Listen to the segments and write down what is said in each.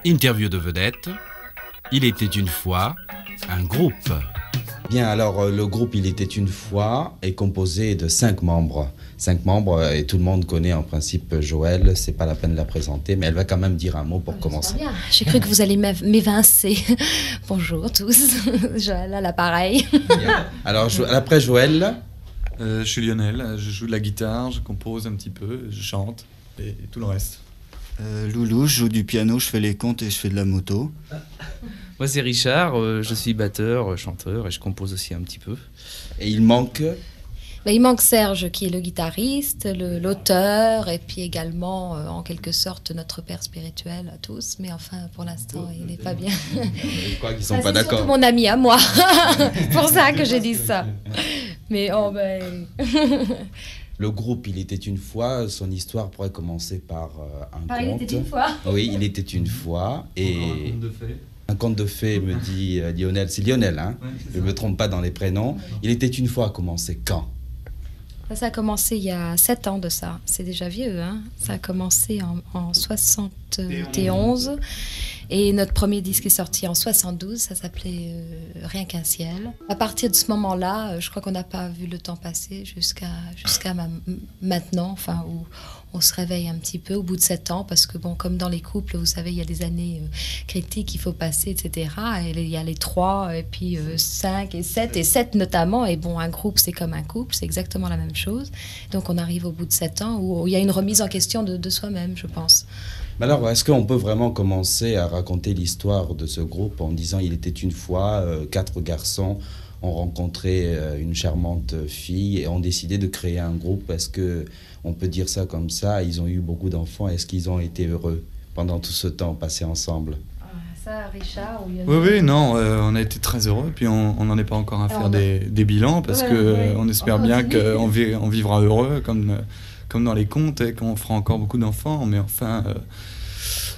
Interview de vedette. Il était une fois un groupe. Bien, alors le groupe Il était une fois est composé de 5 membres. 5 membres et tout le monde connaît en principe Joëlle, c'est pas la peine de la présenter, mais elle va quand même dire un mot pour commencer. Bien. J'ai cru que vous alliez m'évincer. Bonjour tous, Joëlle à l'appareil. Bien. Alors après Joëlle, je suis Lionel, je joue de la guitare, je compose un petit peu, je chante et tout le reste. Loulou, je joue du piano, je fais les comptes et je fais de la moto. Moi c'est Richard, je suis batteur, chanteur et je compose aussi un petit peu. Et il manque Il manque Serge qui est le guitariste, l'auteur et puis également en quelque sorte notre père spirituel à tous. Mais enfin pour l'instant il n'est pas bien. Je crois qu'ils sont pas d'accord. C'est surtout mon ami à moi, pour ça que j'ai dit ça. Mais Le groupe Il était une fois, son histoire pourrait commencer par un conte. Il était une fois. Oui, il était une fois. Et Un conte de fées. un conte de fées, me dit Lionel. C'est Lionel, hein? Ouais, Je ne me trompe pas dans les prénoms. Il était une fois a commencé quand? Ça a commencé il y a 7 ans de ça. C'est déjà vieux, hein? Ça a commencé en 71. Et notre premier disque est sorti en 72. Ça s'appelait Rien qu'un ciel. À partir de ce moment-là, je crois qu'on n'a pas vu le temps passer jusqu'à maintenant, enfin, où on se réveille un petit peu au bout de 7 ans. Parce que, bon, comme dans les couples, vous savez, il y a des années critiques qu'il faut passer, etc. Et il y a les 3, et puis 5 et 7, et 7 notamment. Et bon, un groupe, c'est comme un couple, c'est exactement la même chose. Donc on arrive au bout de 7 ans où il y a une remise en question de soi-même, je pense. Mais alors, est-ce qu'on peut vraiment commencer à raconter l'histoire de ce groupe en disant il était une fois, 4 garçons ont rencontré une charmante fille et ont décidé de créer un groupe? Est-ce qu'on peut dire ça comme ça? Ils ont eu beaucoup d'enfants. Est-ce qu'ils ont été heureux pendant tout ce temps passé ensemble? Ça, Richard ou Oui, non, on a été très heureux. Puis on n'en est pas encore à faire des bilans parce qu'on espère bien qu'on vivra heureux comme dans les contes et qu'on fera encore beaucoup d'enfants. Mais enfin,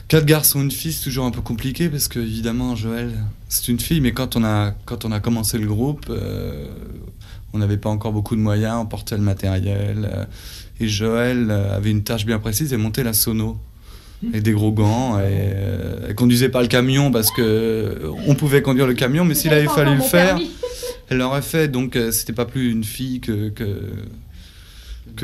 4 garçons, une fille, c'est toujours un peu compliqué parce que évidemment, Joëlle, c'est une fille. Mais quand on a commencé le groupe, on n'avait pas encore beaucoup de moyens, on portait le matériel. Et Joëlle avait une tâche bien précise, elle montait la sono. Avec des gros gants, et elle conduisait pas le camion parce que on pouvait conduire le camion, mais s'il avait fallu le faire, elle l'aurait fait. Donc c'était pas plus une fille que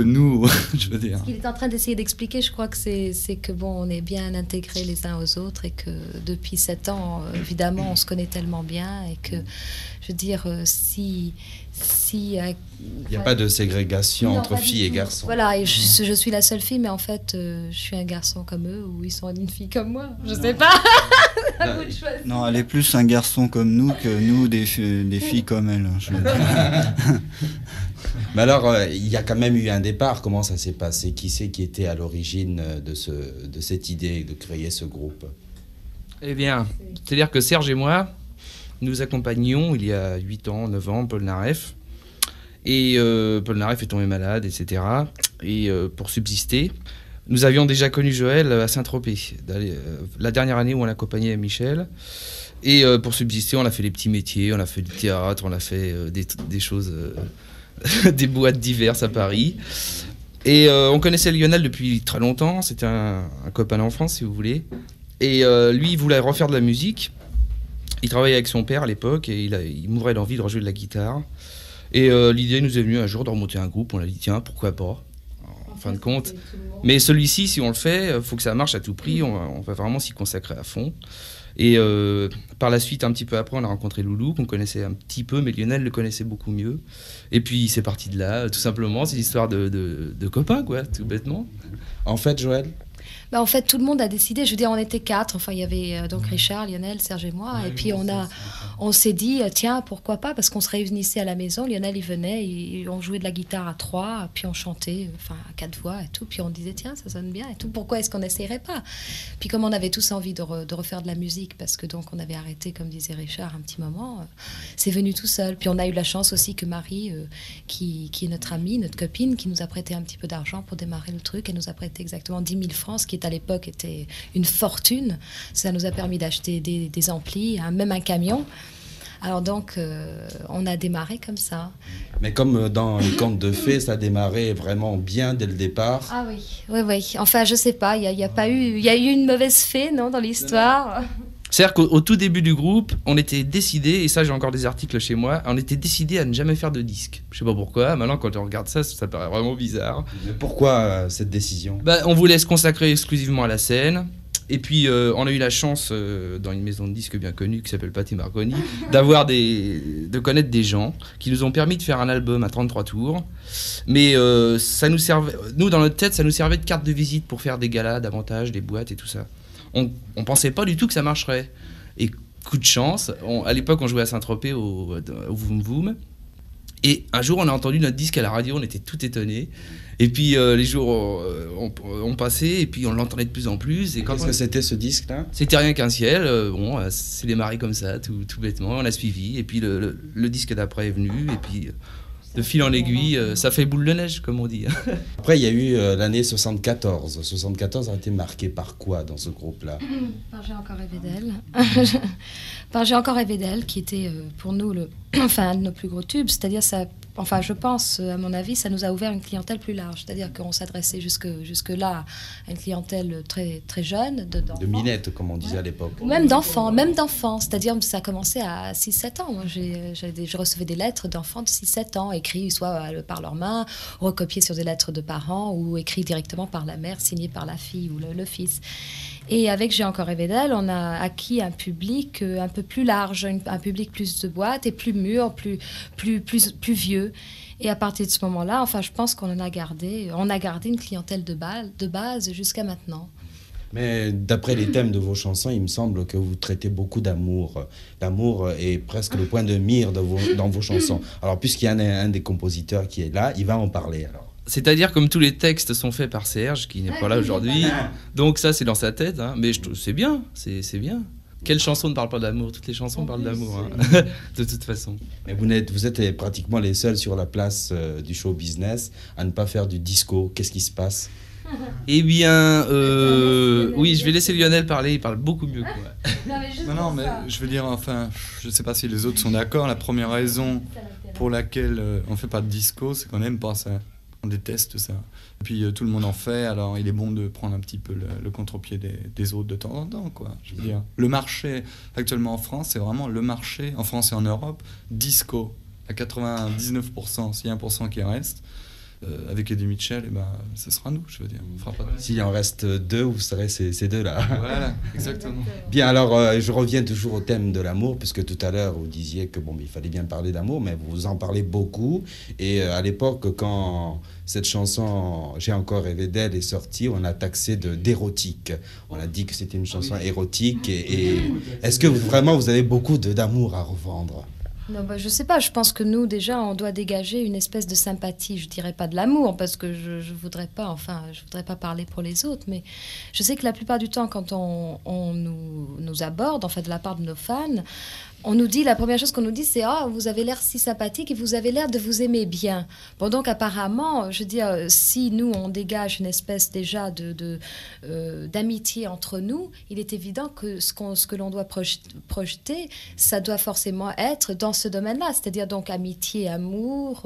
nous, je veux dire. Ce qu'il est en train d'essayer d'expliquer, je crois que c'est que bon, on est bien intégrés les uns aux autres et que depuis 7 ans, évidemment, on se connaît tellement bien et que, je veux dire, si il n'y a pas de ségrégation entre filles et garçons. Voilà, et je suis la seule fille, mais en fait, je suis un garçon comme eux ou ils sont une fille comme moi. Je sais pas. À vous de choisir. Non, elle est plus un garçon comme nous que nous des filles comme elle. Je veux dire. Mais alors, il y a quand même eu un départ. Comment ça s'est passé? Qui c'est qui était à l'origine de cette idée de créer ce groupe? Eh bien, c'est-à-dire que Serge et moi, nous accompagnions il y a 8 ans, 9 ans, Paul Naref. Et Paul Naref est tombé malade, etc. Et pour subsister, nous avions déjà connu Joëlle à Saint-Tropez, la dernière année où on l'accompagnait à Michel. Et pour subsister, on a fait les petits métiers, on a fait du théâtre, on a fait des choses, des boîtes diverses à Paris. Et on connaissait Lionel depuis très longtemps, c'était un copain d'enfance si vous voulez. Et lui, il voulait refaire de la musique. Il travaillait avec son père à l'époque et il mourait d'envie de rejouer de la guitare. Et l'idée nous est venue un jour de remonter un groupe. On a dit tiens, pourquoi pas, en fin de compte. Mais celui-ci, si on le fait, il faut que ça marche à tout prix. On va vraiment s'y consacrer à fond. Et par la suite, un petit peu après, on a rencontré Loulou, qu'on connaissait un petit peu, mais Lionel le connaissait beaucoup mieux. Et puis c'est parti de là, tout simplement. C'est l'histoire de copains, quoi, tout bêtement. En fait, Joëlle, En fait, tout le monde a décidé. Je veux dire, on était 4. Enfin, il y avait donc Richard, Lionel, Serge et moi. Et puis on s'est dit, tiens, pourquoi pas? Parce qu'on se réunissait à la maison. Lionel, il venait, on jouait de la guitare à 3, puis on chantait, enfin, à 4 voix et tout. Puis on disait, tiens, ça sonne bien et tout. Pourquoi est-ce qu'on n'essayerait pas? Puis comme on avait tous envie de refaire de la musique, parce que donc on avait arrêté, comme disait Richard, un petit moment, c'est venu tout seul. Puis on a eu la chance aussi que Marie, qui est notre amie, notre copine, qui nous a prêté un petit peu d'argent pour démarrer le truc. Elle nous a prêté exactement 10 000 francs, ce qui à l'époque était une fortune. Ça nous a permis d'acheter des amplis, même un camion. Alors donc, on a démarré comme ça. Mais comme dans les contes de fées, ça a démarré vraiment bien dès le départ. Ah oui, oui. Enfin, je sais pas, il y a eu une mauvaise fée, non, dans l'histoire. C'est-à-dire qu'au tout début du groupe, on était décidé, et ça j'ai encore des articles chez moi, on était décidé à ne jamais faire de disque. Je sais pas pourquoi, maintenant quand on regarde ça, ça paraît vraiment bizarre. Mais pourquoi cette décision ? On voulait se consacrer exclusivement à la scène. Et puis, on a eu la chance, dans une maison de disques bien connue qui s'appelle Patti Marconi, de connaître des gens qui nous ont permis de faire un album à 33 tours. Mais ça nous servait, nous, dans notre tête, ça nous servait de carte de visite pour faire des galas davantage, des boîtes et tout ça. On pensait pas du tout que ça marcherait. Et coup de chance, à l'époque, on jouait à Saint-Tropez au Voum Voum. Et un jour, on a entendu notre disque à la radio, on était tout étonnés. Et puis les jours ont passé, et puis on l'entendait de plus en plus. Et qu'est-ce que c'était ce disque-là ? C'était Rien qu'un ciel. C'est démarré comme ça, tout bêtement. On a suivi, et puis le disque d'après est venu, et puis de fil en aiguille, ça fait boule de neige, comme on dit. Après, il y a eu l'année 74. 74 a été marqué par quoi dans ce groupe-là ? Par J'ai encore rêvé d'elle. Par J'ai encore rêvé d'elle, qui était pour nous un de nos plus gros tubes. C'est-à-dire, ça, je pense, à mon avis, ça nous a ouvert une clientèle plus large. C'est-à-dire qu'on s'adressait jusque-là à une clientèle très, très jeune. De minettes, comme on disait à l'époque. Même d'enfants. C'est-à-dire, ça a commencé à 6-7 ans. Moi, je recevais des lettres d'enfants de 6-7 ans, écrits soit par leurs mains, recopiés sur des lettres de parents, ou écrits directement par la mère, signés par la fille ou le fils. Et avec J'ai encore rêvé d'elle, on a acquis un public un peu plus large, un public plus de boîtes et plus mûr, plus vieux. Et à partir de ce moment-là, je pense qu'on a gardé une clientèle de base jusqu'à maintenant. Mais d'après les thèmes de vos chansons, il me semble que vous traitez beaucoup d'amour. L'amour est presque le point de mire dans vos chansons. Alors, puisqu'il y a un des compositeurs qui est là, il va en parler alors. C'est-à-dire, comme tous les textes sont faits par Serge, qui n'est pas là aujourd'hui, donc ça c'est dans sa tête, hein. Mais c'est bien, c'est bien. Quelle chanson ne parle pas d'amour ? Toutes les chansons parlent d'amour, hein. De toute façon. Mais vous êtes pratiquement les seuls sur la place du show business à ne pas faire du disco. Qu'est-ce qui se passe ? Eh bien, oui, je vais laisser Lionel parler, il parle beaucoup mieux que moi. Non, mais je veux dire, je ne sais pas si les autres sont d'accord. La première raison pour laquelle on ne fait pas de disco, c'est qu'on n'aime pas ça. On déteste ça. Et puis tout le monde en fait, alors il est bon de prendre un petit peu le contre-pied des autres de temps en temps, quoi. Je veux dire, le marché actuellement en France, c'est vraiment le marché, en France et en Europe, disco. À 99%, s'il y a 1% qui reste, avec Eddie Mitchell, ce sera nous, je veux dire. On fera pas de... S'il en reste deux, vous serez ces deux-là. Voilà, exactement. Bien, alors je reviens toujours au thème de l'amour, puisque tout à l'heure vous disiez que il fallait bien parler d'amour, mais vous en parlez beaucoup. Et à l'époque, quand cette chanson J'ai encore rêvé d'elle est sortie, on a taxé d'érotique. On a dit que c'était une chanson érotique. Et est-ce que vraiment vous avez beaucoup d'amour à revendre ? Non, je sais pas, je pense que nous, déjà, on doit dégager une espèce de sympathie. Je dirais pas de l'amour, parce que je voudrais pas parler pour les autres, mais je sais que la plupart du temps, quand on nous aborde, de la part de nos fans, la première chose qu'on nous dit, c'est « Ah, vous avez l'air si sympathique et vous avez l'air de vous aimer bien. » Bon, donc apparemment, je veux dire, si nous, on dégage une espèce déjà d'amitié entre nous, il est évident que ce que l'on doit projeter, ça doit forcément être dans ce domaine-là. C'est-à-dire donc amitié, amour,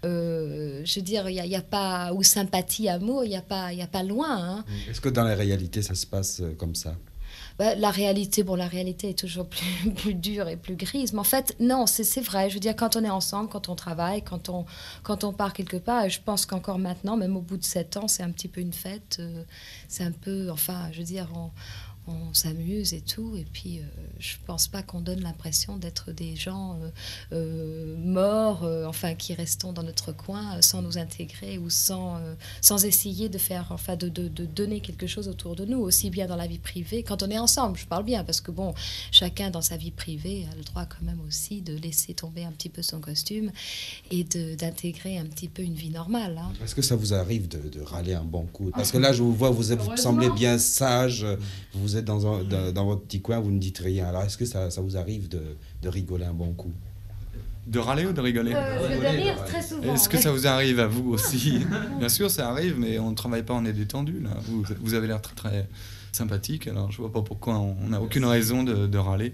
je veux dire, il n'y a pas... Ou sympathie, amour, il n'y a pas loin. Hein. Est-ce que dans la réalité, ça se passe comme ça ? La réalité est toujours plus dure et plus grise. Mais en fait, non, c'est vrai. Je veux dire, quand on est ensemble, quand on travaille, quand on part quelque part, et je pense qu'encore maintenant, même au bout de 7 ans, c'est un petit peu une fête. C'est un peu, je veux dire, on s'amuse et tout. Et puis, je pense pas qu'on donne l'impression d'être des gens morts, qui restons dans notre coin sans nous intégrer ou sans essayer de faire, de donner quelque chose autour de nous, aussi bien dans la vie privée. Quand on est ensemble, je parle bien, parce que bon, chacun dans sa vie privée a le droit quand même aussi de laisser tomber un petit peu son costume et d'intégrer un petit peu une vie normale. Hein. Est-ce que ça vous arrive de râler un bon coup ? Parce que là, je vous vois, vous semblez bien sage, vous êtes dans votre petit coin, vous ne dites rien. Alors, est-ce que ça vous arrive de rigoler un bon coup ? De râler ou de rigoler ? De rire très souvent. Est-ce que ça vous arrive à vous aussi ? Bien sûr, ça arrive, mais on ne travaille pas, on est détendu. Là. Vous avez l'air très, très sympathique, alors je ne vois pas pourquoi on n'a aucune raison de râler.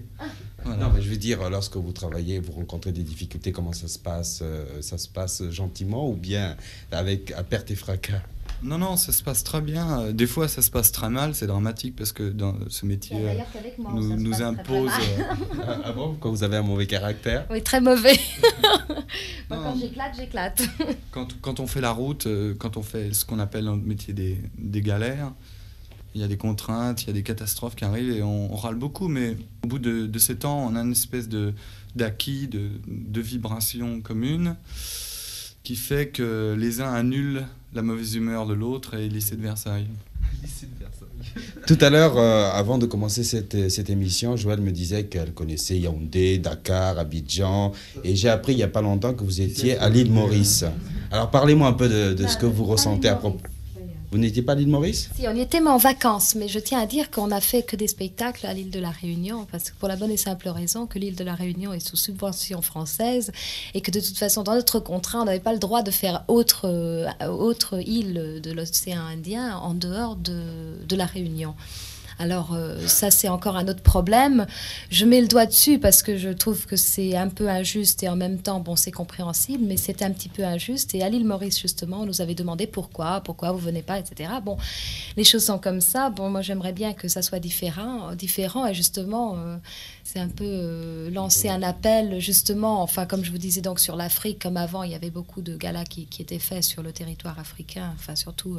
Voilà. Non, mais je veux dire, lorsque vous travaillez, vous rencontrez des difficultés, comment ça se passe? Ça se passe gentiment ou bien à perte et fracas? Non, non, ça se passe très bien. Des fois, ça se passe très mal, c'est dramatique parce que dans ce métier nous impose. Ah bon? Quand vous avez un mauvais caractère? Oui, très mauvais. Moi, Non. quand j'éclate. Quand on fait la route, quand on fait ce qu'on appelle dans le métier des galères, il y a des contraintes, il y a des catastrophes qui arrivent et on râle beaucoup, mais au bout de ces temps, on a une espèce d'acquis, de vibration commune qui fait que les uns annulent la mauvaise humeur de l'autre et lycée de Versailles. Tout à l'heure, avant de commencer cette émission, Joëlle me disait qu'elle connaissait Yaoundé, Dakar, Abidjan, et j'ai appris il n'y a pas longtemps que vous étiez à l'île Maurice. Alors parlez-moi un peu de ce que vous ressentez à propos. Vous n'étiez pas à l'île Maurice? Si, on y était mais en vacances, mais je tiens à dire qu'on n'a fait que des spectacles à l'île de la Réunion, parce que pour la bonne et simple raison que l'île de la Réunion est sous subvention française et que de toute façon, dans notre contrat, on n'avait pas le droit de faire autre île de l'océan Indien en dehors de la Réunion. Alors ça, c'est encore un autre problème. Je mets le doigt dessus parce que je trouve que c'est un peu injuste et en même temps, bon, c'est compréhensible, mais c'est un petit peu injuste. Et à l'île Maurice, justement, on nous avait demandé pourquoi vous venez pas, etc. Bon, les choses sont comme ça. Bon, moi, j'aimerais bien que ça soit différent et justement, c'est un peu lancer un appel, justement, enfin, comme je vous disais, donc sur l'Afrique, comme avant, il y avait beaucoup de galas qui étaient faits sur le territoire africain, enfin, surtout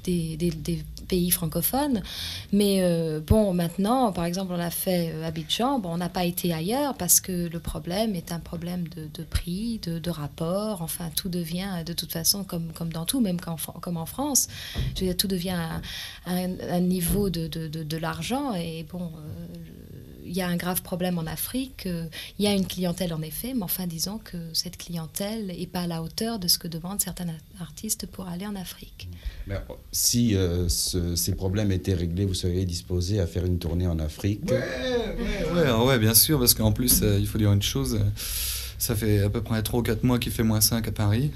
des pays francophones. Mais bon, maintenant, par exemple, on a fait Abidjan, bon, on n'a pas été ailleurs parce que le problème est un problème de prix, de rapport, enfin, tout devient de toute façon comme dans tout, même comme en France, je veux dire, tout devient un niveau de l'argent et bon... il y a un grave problème en Afrique. Il y a une clientèle en effet, mais enfin disons que cette clientèle n'est pas à la hauteur de ce que demandent certains artistes pour aller en Afrique. Mais si ces problèmes étaient réglés, vous seriez disposé à faire une tournée en Afrique? Ouais, bien sûr, parce qu'en plus, il faut dire une chose. Ça fait à peu près 3 ou 4 mois qu'il fait -5 à Paris.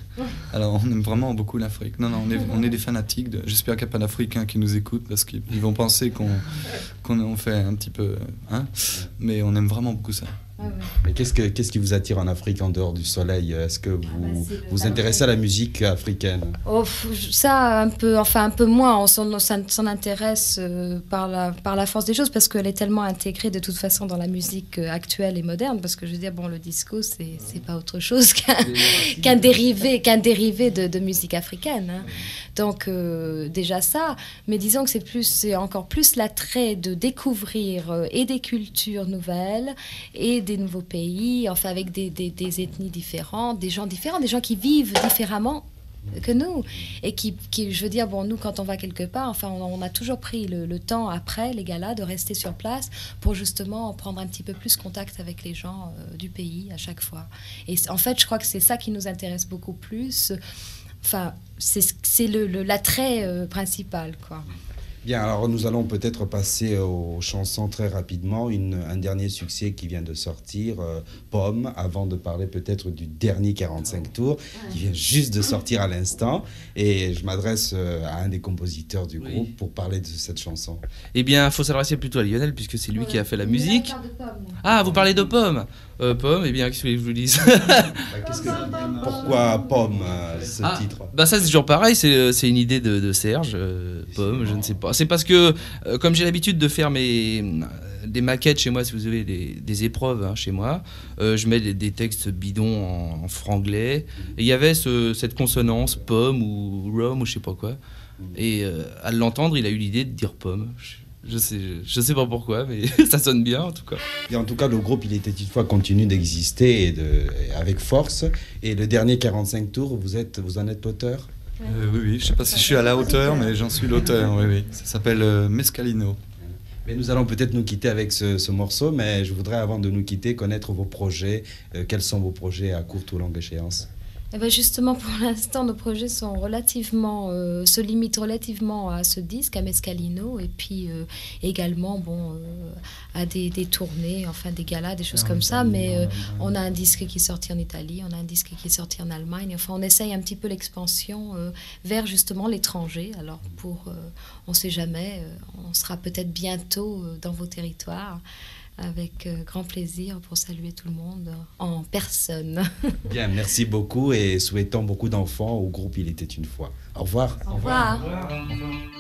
Alors, on aime vraiment beaucoup l'Afrique. Non, on est des fanatiques. J'espère qu'il n'y a pas d'Africains qui nous écoutent parce qu'ils vont penser qu'on fait un petit peu... Hein, mais on aime vraiment beaucoup ça. Mais qu'est-ce qui vous attire en Afrique en dehors du soleil? Est-ce que vous vous intéressez à la musique africaine? Oh, ça, un peu moins. On s'en intéresse par la force des choses parce qu'elle est tellement intégrée de toute façon dans la musique actuelle et moderne. Parce que je veux dire, bon, le disco, c'est pas autre chose qu'un dérivé de musique africaine. Hein. Donc, déjà ça. Mais disons que c'est encore plus l'attrait de découvrir et des cultures nouvelles et des nouveaux pays, enfin avec des ethnies différentes, des gens différents, des gens qui vivent différemment que nous et qui je veux dire, bon, nous quand on va quelque part, enfin on a toujours pris le temps après les galas de rester sur place pour justement prendre un petit peu plus contact avec les gens du pays à chaque fois. Et en fait, je crois que c'est ça qui nous intéresse beaucoup plus. Enfin, c'est l'attrait principal, quoi. Bien, alors nous allons peut-être passer aux chansons très rapidement. Un dernier succès qui vient de sortir, Pomme, avant de parler peut-être du dernier 45 tours, qui vient juste de sortir à l'instant. Et je m'adresse à un des compositeurs du groupe pour parler de cette chanson. Eh bien, il faut s'adresser plutôt à Lionel, puisque c'est lui qui a fait la musique. Ah, vous parlez de Pomme. Pomme, eh bien, qu'est-ce que je vous dise? Pourquoi Pomme, ce titre? Bah ça, c'est toujours pareil, c'est une idée de Serge, Pomme, je ne sais pas. C'est parce que, comme j'ai l'habitude de faire des maquettes chez moi, si vous avez des épreuves hein, chez moi, je mets des textes bidons en franglais, et il y avait cette consonance, Pomme ou Rome ou je sais pas quoi, et à l'entendre, il a eu l'idée de dire Pomme. Je sais pas pourquoi, mais ça sonne bien en tout cas. Et en tout cas, le groupe Il était une fois continue d'exister et avec force. Et le dernier 45 tours, vous en êtes l'auteur? Oui, je sais pas si je suis à la hauteur, mais j'en suis l'auteur, oui. Ça s'appelle Mescalino. Mais nous allons peut-être nous quitter avec ce morceau, mais je voudrais, avant de nous quitter, connaître vos projets. Quels sont vos projets à courte ou longue échéance? Eh ben justement, pour l'instant, nos projets sont se limitent relativement à ce disque, à Mescalino, et puis également, bon, à des tournées, enfin des galas, des choses comme ça. Mais on a un disque qui est sorti en Italie, on a un disque qui est sorti en Allemagne. Enfin, on essaye un petit peu l'expansion vers justement l'étranger. Alors, on ne sait jamais, on sera peut-être bientôt dans vos territoires. avec grand plaisir pour saluer tout le monde en personne. Bien, merci beaucoup et souhaitons beaucoup d'enfants au groupe Il était une fois. Au revoir. Au revoir. Au revoir.